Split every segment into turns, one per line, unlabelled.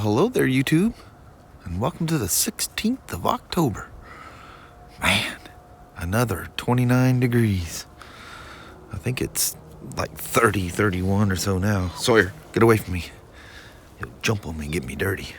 Well, hello there, YouTube, and welcome to the 16th of October. Man, another 29 degrees. I think it's like 30, 31 or so now. Sawyer, get away from me. You'll jump on me and get me dirty.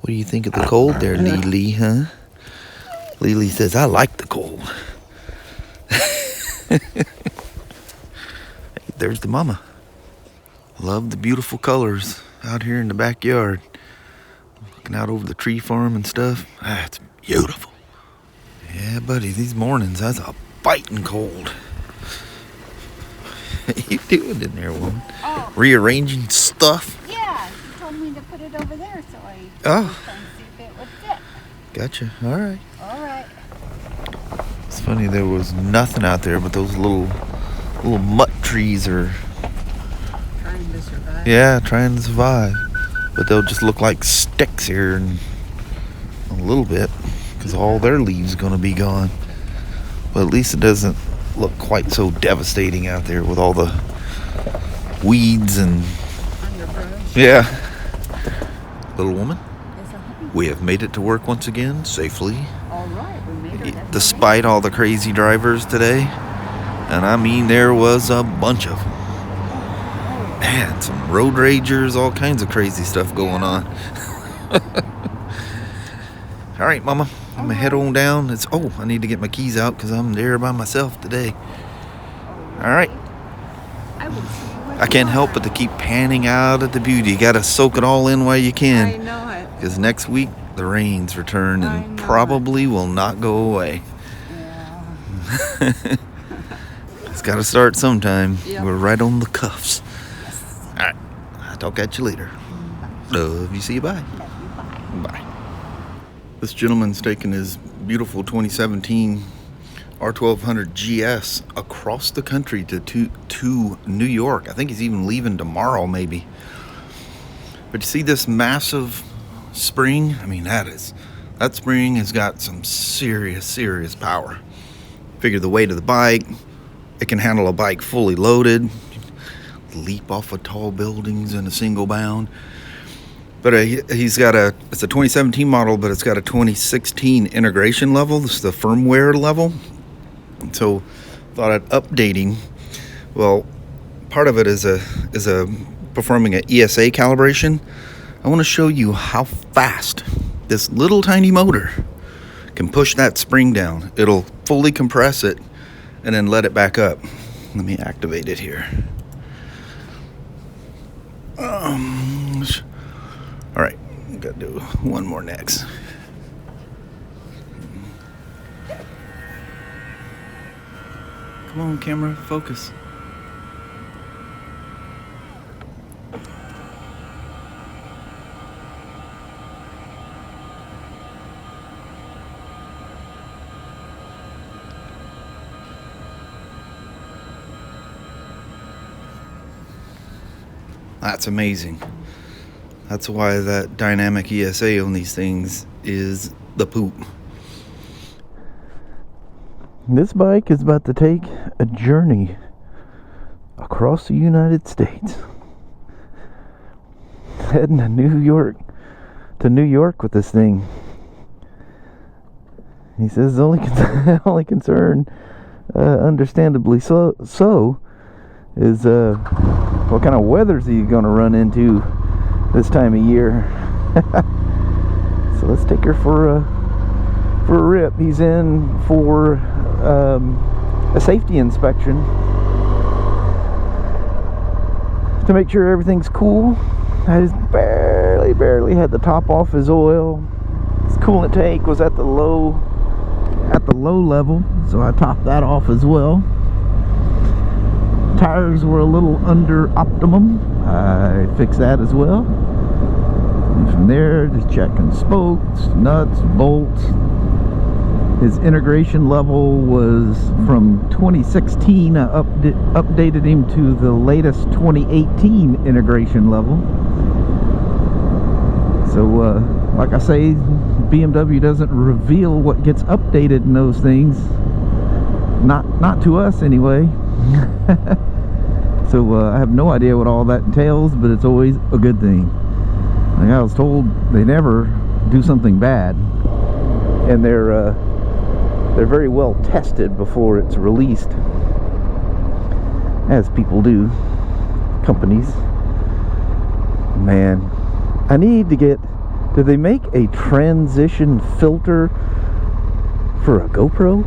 What do you think of the cold there, Lily, huh? Lily says, I like the cold. Hey, there's the mama. Love the beautiful colors out here in the backyard. Looking out over the tree farm and stuff. Ah, it's beautiful. Yeah, buddy, these mornings, that's a biting cold. What you doing in there, woman?
Oh.
Rearranging stuff?
Yeah, she told me to put it over there, so I
Oh.
was trying to see if it would fit.
Gotcha. All right.
All right.
It's funny, there was nothing out there but those little mutt trees are...
Trying to survive.
Yeah, trying to survive. But they'll just look like sticks here in a little bit because all their leaves are going to be gone. But at least it doesn't look quite so devastating out there with all the weeds and...
Underbrush.
Yeah. Little woman,
Yes, honey.
we have made it to work once again, safely.
All right, we made it.
Despite all the crazy drivers today. And I mean, there was a bunch of them. Man, some road ragers, all kinds of crazy stuff going on. All right, Mama, I'm gonna head on down. I need to get my keys out because I'm there by myself today. All right. I can't help but to keep panning out at the beauty. You gotta soak it all in while you
I
can.
know it.
Because next week, the rains return and probably will not go away.
Yeah.
It's got to start sometime.
Yep.
We're right on the cuffs. All right. I'll talk at you later. Love you. See you. Bye. Bye. This gentleman's taking his beautiful 2017 R1200 GS across the country to New York. I think he's even leaving tomorrow, maybe. But you see this massive spring? I mean, that spring has got some serious power. Figure the weight of the bike. It can handle a bike fully loaded, leap off of tall buildings in a single bound. But it's a 2017 model, but it's got a 2016 integration level. This is the firmware level. And so thought I'd updating. Well, part of it is performing an ESA calibration. I want to show you how fast this little tiny motor can push that spring down. It'll fully compress it and then let it back up. Let me activate it here. All right, gotta do one more next. Come on, camera, focus. That's amazing. That's why that dynamic ESA on these things is the poop. This bike is about to take a journey across the United States. Heading to New York with this thing. He says the only concern, understandably so, is what kind of weather's he gonna run into this time of year. So let's take her for a rip. He's in for a safety inspection to make sure everything's cool. I just barely had the top off his oil. His coolant tank was at the low level, so I topped that off as well. Tires were a little under optimum. I fixed that as well. And from there, just checking spokes, nuts, bolts. His integration level was from 2016. I updated him to the latest 2018 integration level. So, like I say, BMW doesn't reveal what gets updated in those things. Not to us, anyway. So I have no idea what all that entails, but it's always a good thing. Like I was told, they never do something bad, and they're very well tested before it's released, as people do, companies. Man, I need to get, do they make a transition filter for a GoPro?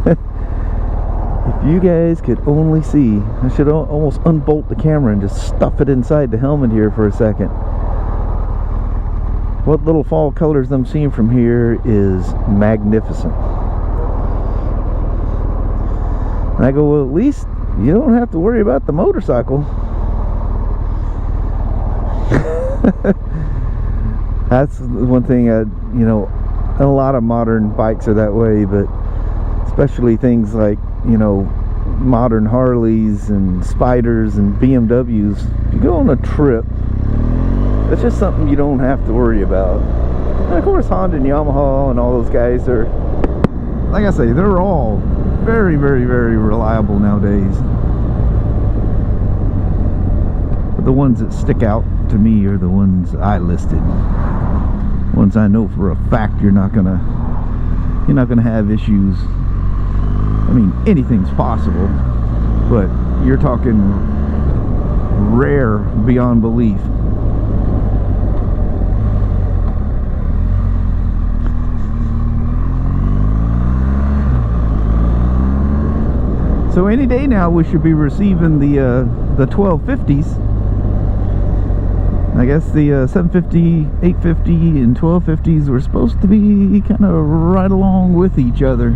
If you guys could only see, I should almost unbolt the camera and just stuff it inside the helmet here for a second. What little fall colors I'm seeing from here is magnificent. And I go, well, at least you don't have to worry about the motorcycle. That's one thing, you know, a lot of modern bikes are that way, but especially things like, you know, modern Harleys and Spyders and BMWs. If you go on a trip, it's just something you don't have to worry about. And of course, Honda and Yamaha and all those guys are, like I say, they're all very, very, very reliable nowadays. But the ones that stick out to me are the ones I listed. Ones I know for a fact you're not gonna have issues. I mean, anything's possible, but you're talking rare beyond belief. So any day now we should be receiving the 1250s. I guess the 750, 850, and 1250s were supposed to be kind of right along with each other.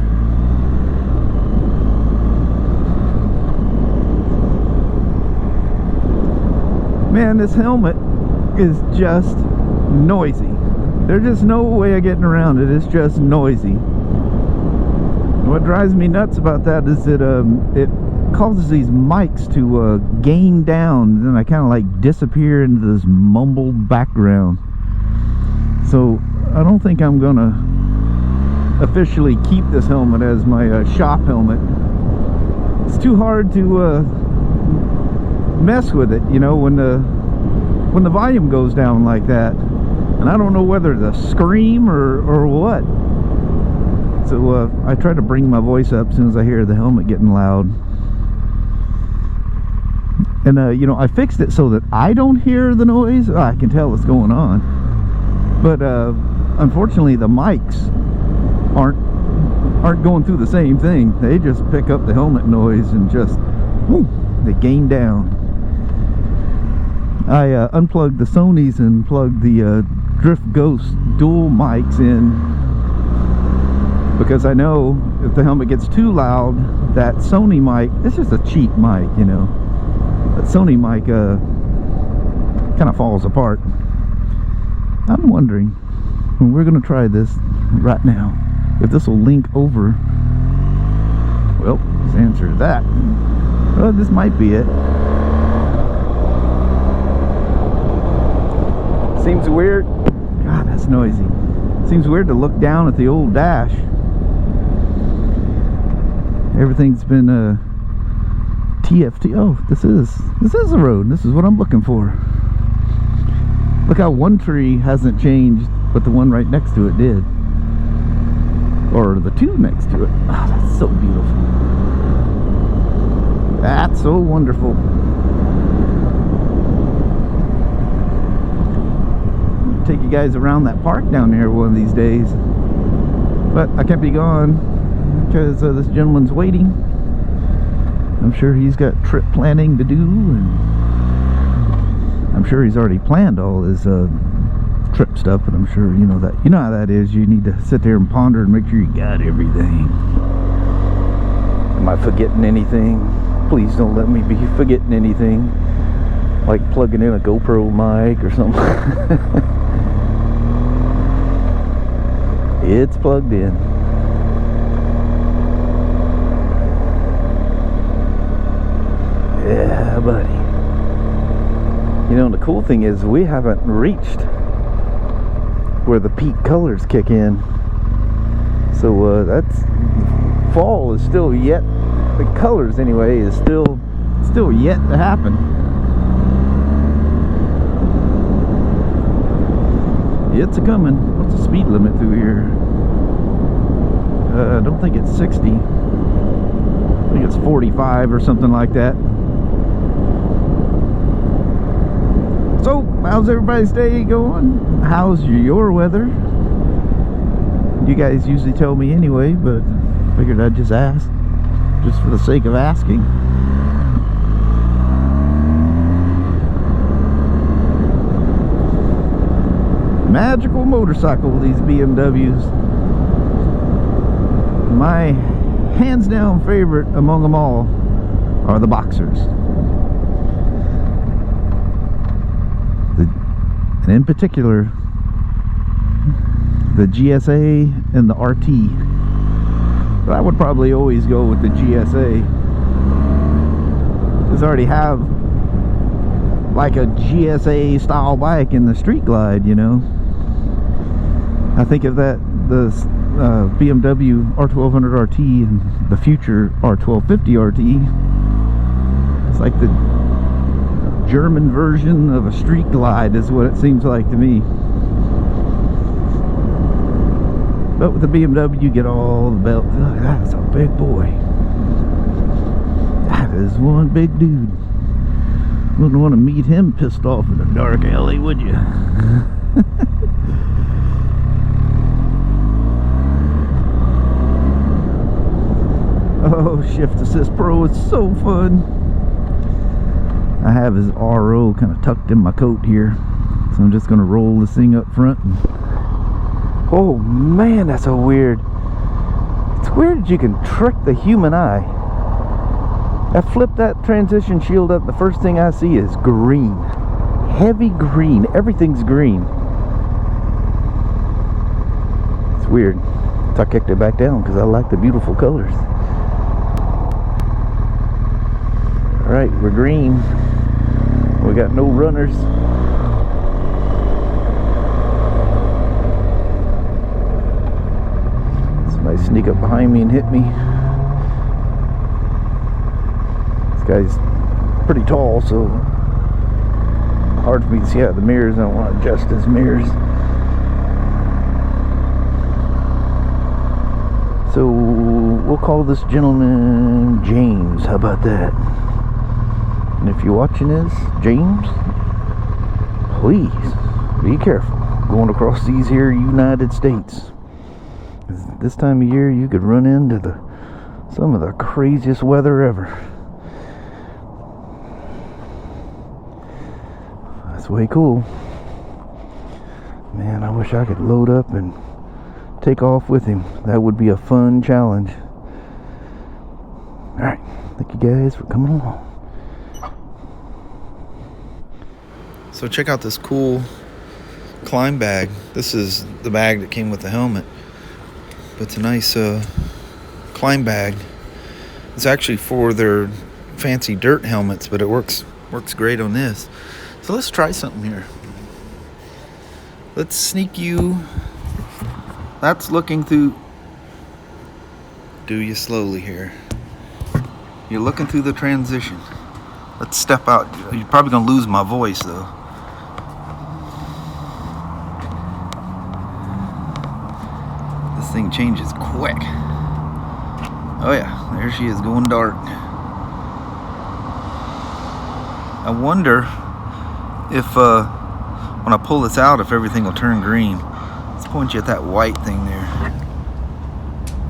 Man, this helmet is just noisy. There's just no way of getting around it. It's just noisy. What drives me nuts about that is that it causes these mics to gain down, and then I kind of like disappear into this mumbled background. So I don't think I'm gonna officially keep this helmet as my shop helmet. It's too hard to mess with it, you know, when the volume goes down like that, and I don't know whether to scream or what. So I try to bring my voice up as soon as I hear the helmet getting loud. And you know, I fixed it so that I don't hear the noise. I can tell what's going on, but unfortunately the mics aren't going through the same thing. They just pick up the helmet noise and just whoo, they gain down. I unplugged the Sonys and plugged the Drift Ghost dual mics in, because I know if the helmet gets too loud, that Sony mic, it's just a cheap mic, you know, that Sony mic kind of falls apart. I'm wondering, and we're going to try this right now, if this will link over. Well, let's answer that. Well, this might be it. Seems weird. God, that's noisy. Seems weird to look down at the old dash. Everything's been TFT. Oh, this is the road. This is what I'm looking for. Look how one tree hasn't changed, but the one right next to it did. Or the two next to it. Oh, that's so beautiful. That's so wonderful. Take you guys around that park down there one of these days, but I can't be gone because this gentleman's waiting. I'm sure he's got trip planning to do, and I'm sure he's already planned all his trip stuff, but I'm sure you know how that is. You need to sit there and ponder and make sure you got everything. Am I forgetting anything? Please don't let me be forgetting anything, like plugging in a GoPro mic or something. It's plugged in. Yeah, buddy. You know, the cool thing is we haven't reached where the peak colors kick in. So that's, fall is still yet, the colors anyway is still yet to happen. It's a coming. What's the speed limit through here? I don't think it's 60. I think it's 45 or something like that. So, how's everybody's day going? How's your weather? You guys usually tell me anyway, but figured I'd just ask, just for the sake of asking. Magical motorcycle, these BMWs. My hands down favorite among them all are the Boxers. And in particular, the GSA and the RT. But I would probably always go with the GSA. Because I already have like a GSA style bike in the Street Glide, you know. I think of that, the BMW R1200 RT and the future R1250 RT. It's like the German version of a Street Glide is what it seems like to me. But with the BMW you get all the belts. Look, that's a big boy. That is one big dude. Wouldn't want to meet him pissed off in a dark alley, would you? Oh, Shift Assist Pro is so fun. I have his RO kind of tucked in my coat here, so I'm just going to roll this thing up front. And oh man, that's so weird. It's weird that you can trick the human eye. I flip that transition shield up, the first thing I see is green. Heavy green. Everything's green. It's weird. So I kicked it back down because I like the beautiful colors. Alright, we're green. We got no runners. Somebody sneak up behind me and hit me. This guy's pretty tall, so hard for me to see out of the mirrors. I don't want to adjust his mirrors. So we'll call this gentleman James. How about that? And if you're watching this, James, please be careful going across these here United States. This time of year you could run into some of the craziest weather ever. That's way cool. Man, I wish I could load up and take off with him. That would be a fun challenge. Alright, thank you guys for coming along. So check out this cool climb bag. This is the bag that came with the helmet. But it's a nice climb bag. It's actually for their fancy dirt helmets, but it works great on this. So let's try something here. Let's sneak you. That's looking through. Do you slowly here. You're looking through the transition. Let's step out. You're probably gonna lose my voice though. This thing changes quick. Oh yeah, there she is going dark. I wonder if when I pull this out, if everything will turn green. Let's point you at that white thing there.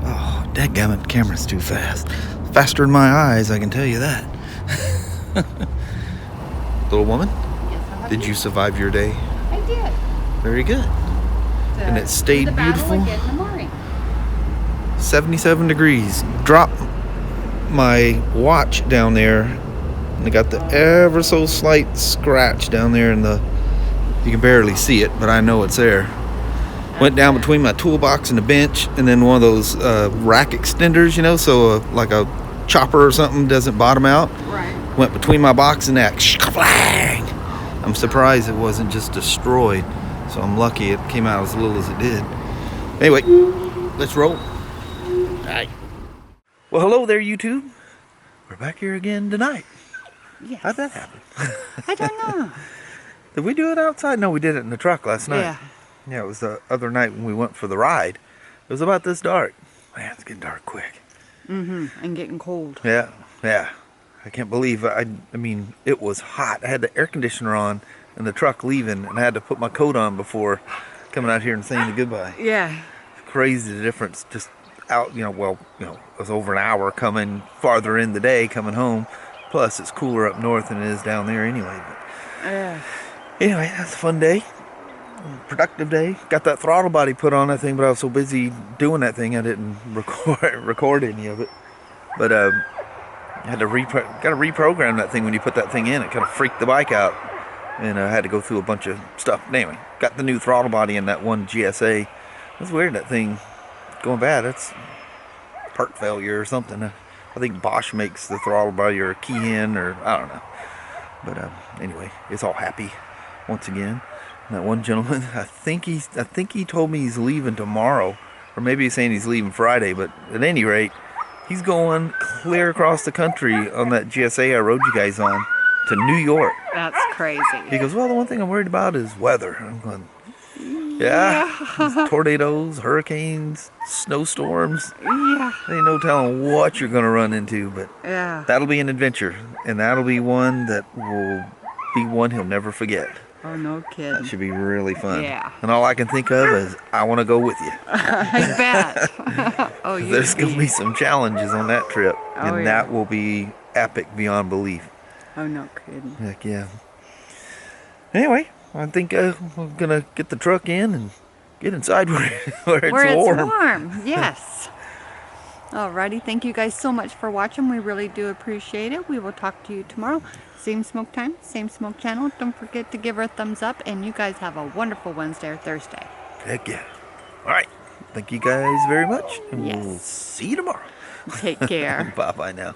Oh, dadgummit, the camera's too fast. Faster than my eyes, I can tell you that. Little woman,
Yes,
did you survive your day?
I did.
Very good. And it stayed beautiful. 77 degrees. Dropped my watch down there, and I got the ever so slight scratch down there in the. You can barely see it, but I know it's there. Went down between my toolbox and the bench, and then one of those rack extenders, you know, so like a chopper or something doesn't bottom out.
Right.
Went between my box and that. I'm surprised it wasn't just destroyed. So I'm lucky it came out as little as it did. Anyway, let's roll. Alright. Well, hello there, YouTube. We're back here again tonight.
Yes.
How'd that happen?
I don't know.
Did we do it outside? No, we did it in the truck last night.
Yeah.
Yeah, it was the other night when we went for the ride. It was about this dark. Man, it's getting dark quick.
And getting cold.
Yeah, yeah. I can't believe I mean, it was hot. I had the air conditioner on in the truck leaving, and I had to put my coat on before coming out here and saying goodbye.
Yeah.
Crazy the difference just out, it was over an hour coming farther in the day coming home. Plus, it's cooler up north than it is down there anyway. But
Yeah.
anyway, that's a fun day. Productive day. Got that throttle body put on that thing, but I was so busy doing that thing I didn't record any of it. But I had to reprogram that thing when you put that thing in. It kind of freaked the bike out, and I had to go through a bunch of stuff. Anyway, got the new throttle body in that one GSA. It's weird that thing going bad. It's part failure or something. I think Bosch makes the throttle body or key in, or I don't know. But anyway, it's all happy once again. That one gentleman, I think he told me he's leaving tomorrow, or maybe he's saying he's leaving Friday. But at any rate, he's going clear across the country on that GSA I rode you guys on to New York.
That's crazy.
He goes, well, the one thing I'm worried about is weather. I'm going, yeah. Tornadoes, hurricanes, snowstorms.
Yeah.
Ain't no telling what you're going to run into, but
Yeah.
that'll be an adventure, and that'll be one that will be one he'll never forget.
Oh, no kidding.
That should be really fun.
Yeah.
And all I can think of is, I want to go with you.
I bet. Oh, you
There's going to be some challenges on that trip,
Oh,
and
yeah.
that will be epic beyond belief.
Oh, no kidding.
Heck yeah. Anyway, I think we're going to get the truck in and get inside where it's warm.
Yes. Alrighty, thank you guys so much for watching. We really do appreciate it. We will talk to you tomorrow. Same smoke time, same smoke channel. Don't forget to give her a thumbs up, and you guys have a wonderful Wednesday or Thursday.
Heck yeah. All right. Thank you guys very much, and
Yes.
we'll see you tomorrow.
Take care.
Bye-bye now.